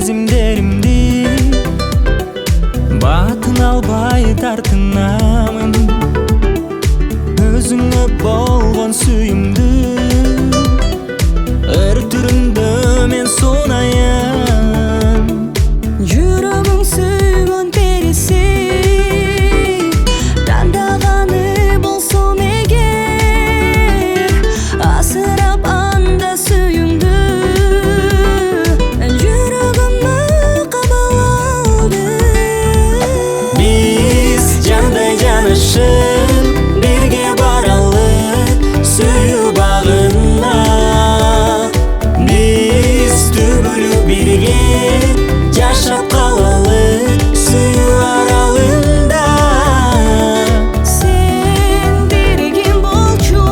сезимдеримди батын албай тартынамын өзүңө болгон сүйүмдү ыр түрүндө мен сунайын жүрөгүң сүйгөн периси тандаганы болсом эгер асырап анда сүйүңдү жүрөгүмдү кабыл алды биз жандай жанышып бирге баралык сүйүү багына биз түбөлүк бирге жашап калалык сүйүү аралында сен биргем болчу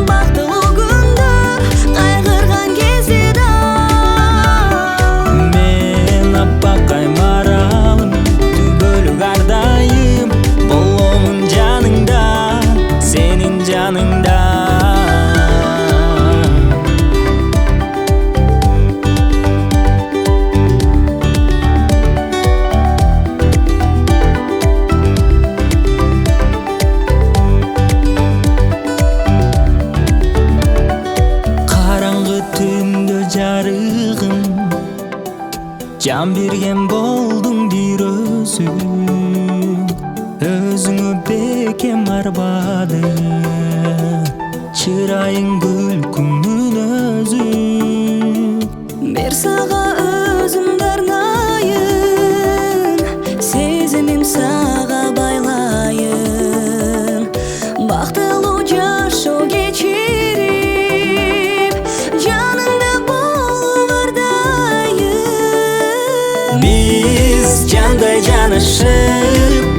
бактылуу күндөр кайгырган кезде да мен аппакай маралым түбөлүк ар дайым боломун жаныңда сенин жаныңда караңгы түндө жарыгым жан берген болдуң бир өзүңө бекем арбады чырайың күлкүңдүн өзү бир сага өзүмдү арнайын сезимим сага байлайын бактылуу жашоо кечирип жаныңда болуп ар дайым биз жандай жанышып